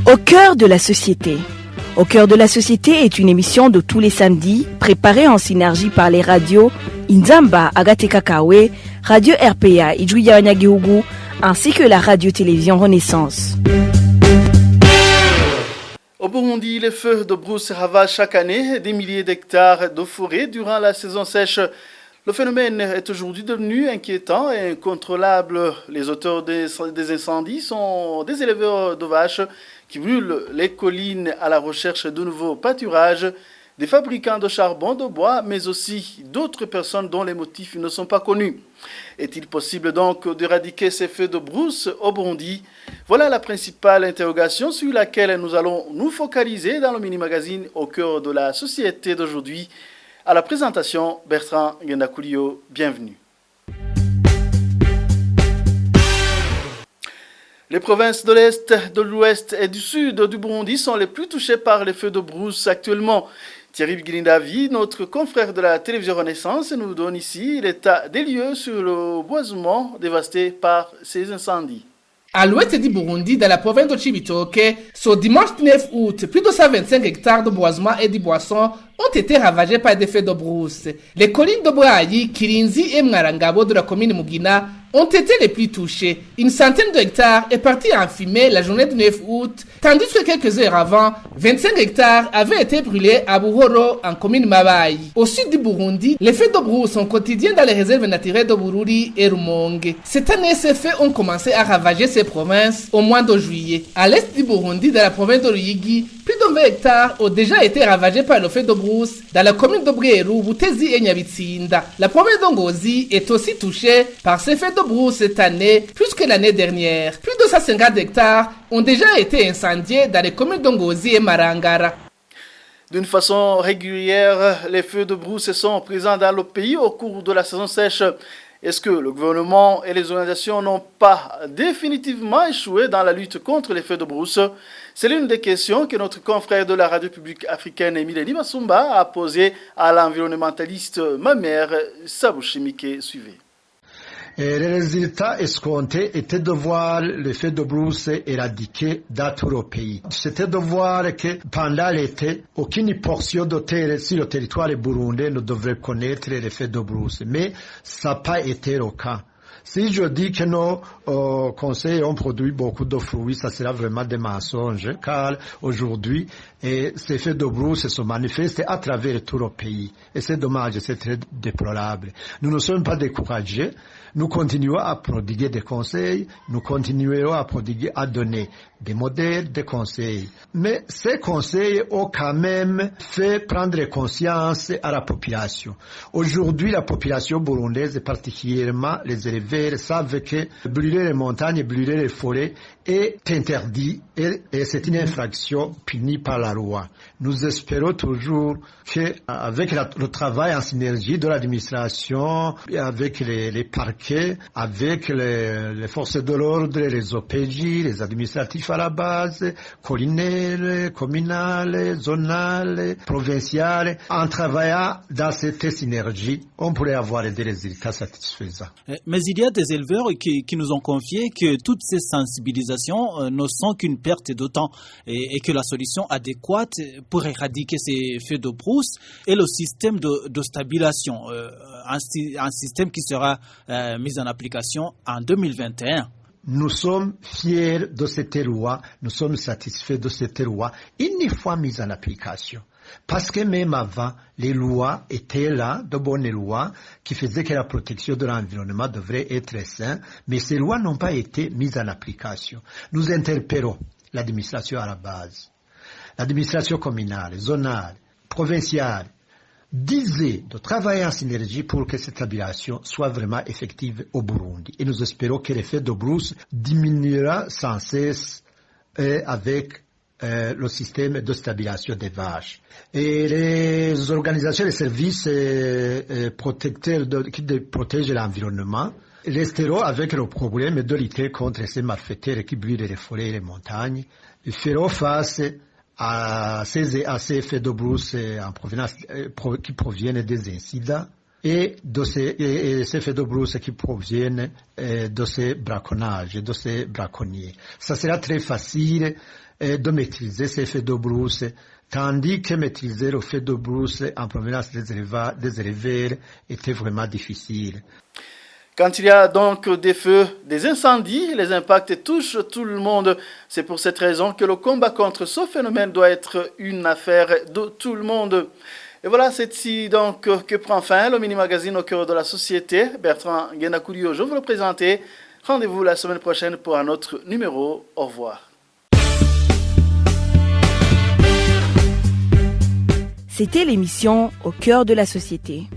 Au cœur de la société. Au cœur de la société est une émission de tous les samedis, préparée en synergie par les radios Inzamba, Agateka Kawe, Radio RPA, Idjouya Wanyagihugu, ainsi que la radio-télévision Renaissance. Au Burundi, les feux de brousse ravagent chaque année des milliers d'hectares de forêt durant la saison sèche. Le phénomène est aujourd'hui devenu inquiétant et incontrôlable. Les auteurs des incendies sont des éleveurs de vaches qui brûlent les collines à la recherche de nouveaux pâturages, des fabricants de charbon de bois, mais aussi d'autres personnes dont les motifs ne sont pas connus. Est-il possible donc d'éradiquer ces feux de brousse au Burundi? Voilà la principale interrogation sur laquelle nous allons nous focaliser dans le mini-magazine au cœur de la société d'aujourd'hui. À la présentation, Bertrand Gendakulio, bienvenue. Les provinces de l'Est, de l'Ouest et du Sud du Burundi sont les plus touchées par les feux de brousse actuellement. Thierry Biguilindavi, notre confrère de la télévision Renaissance, nous donne ici l'état des lieux sur le boisement dévasté par ces incendies. À l'ouest du Burundi, dans la province de Cibitoke, ce dimanche 9 août, plus de 125 hectares de boisement et de boissons ont été ravagés par des feux de brousse. Les collines de Boayi, Kirinzi et Mnarangabo de la commune Mugina ont été les plus touchés. Une centaine d'hectares est partie en fumée la journée du 9 août, tandis que quelques heures avant, 25 hectares avaient été brûlés à Buhoro en commune Mabayi. Au sud du Burundi, les feux de brousse sont quotidiens dans les réserves naturelles de Bururi et Rumonge. Cette année, ces feux ont commencé à ravager ces provinces au mois de juillet. À l'est du Burundi, dans la province de Ruyigi, plus de 20 hectares ont déjà été ravagés par le feu de brousse dans la commune de Bweru, Butezi et Nyabitsinda. La province d'Ongozi est aussi touchée par ces feux de brousse cette année, plus que l'année dernière. Plus de 150 hectares ont déjà été incendiés dans les communes d'Ongozi et Marangara. D'une façon régulière, les feux de brousse sont présents dans le pays au cours de la saison sèche. Est-ce que le gouvernement et les organisations n'ont pas définitivement échoué dans la lutte contre les feux de brousse? C'est l'une des questions que notre confrère de la radio publique africaine, Emile Masumba, a posée à l'environnementaliste Mamère Sabouchimike. Suivez. Et les résultats escomptés étaient de voir le feu de brousse éradiqué dans tout le pays. C'était de voir que pendant l'été, aucune portion de terre sur le territoire burundais ne devrait connaître les feux de brousse. Mais ça n'a pas été le cas. Si je dis que nos conseils ont produit beaucoup de fruits, ça sera vraiment des mensonges, car aujourd'hui, ces feux de brousse se manifestent à travers tout le pays. Et c'est dommage, c'est très déplorable. Nous ne sommes pas découragés. Nous continuons à prodiguer des conseils, nous continuerons à donner des modèles, des conseils. Mais ces conseils ont quand même fait prendre conscience à la population. Aujourd'hui, la population burundaise, particulièrement les éleveurs, savent que brûler les montagnes, brûler les forêts est interdit et c'est une infraction punie par la loi. Nous espérons toujours qu'avec le travail en synergie de l'administration, avec les parquets, avec les forces de l'ordre, les OPJ, les administratifs à la base, collinaires, communales, zonales, provinciales, en travaillant dans cette synergie, on pourrait avoir des résultats satisfaisants. Mais il y a des éleveurs qui nous ont confié que toutes ces sensibilisations ne sont qu'une perte de temps et que la solution adéquate pour éradiquer ces feux de brousse est le système de stabilisation, un système qui sera mis en application en 2021. Nous sommes fiers de cette loi, nous sommes satisfaits de cette loi, une fois mise en application. Parce que même avant, les lois étaient là, de bonnes lois, qui faisaient que la protection de l'environnement devrait être saine, mais ces lois n'ont pas été mises en application. Nous interpellons l'administration à la base, l'administration communale, zonale, provinciale, disait de travailler en synergie pour que cette stabilisation soit vraiment effective au Burundi. Et nous espérons que l'effet de brousse diminuera sans cesse avec le système de stabilisation des vaches. Et les organisations, les services protecteurs qui protègent l'environnement resteront avec le problème de lutter contre ces malfaiteurs qui brûlent les forêts et les montagnes. Ils feront face à ces effets de brousse en provenance, qui proviennent des incidents et ces feux de brousse qui proviennent de ces braconnages, de ces braconniers. Ça sera très facile de maîtriser ces feux de brousse, tandis que maîtriser le feu de brousse en provenance des éleveurs était vraiment difficile. Quand il y a donc des feux, des incendies, les impacts touchent tout le monde. C'est pour cette raison que le combat contre ce phénomène doit être une affaire de tout le monde. Et voilà, c'est ici donc que prend fin le mini-magazine au cœur de la société. Bertrand Guénakoulio, je vous le présentais. Rendez-vous la semaine prochaine pour un autre numéro. Au revoir. C'était l'émission Au cœur de la société.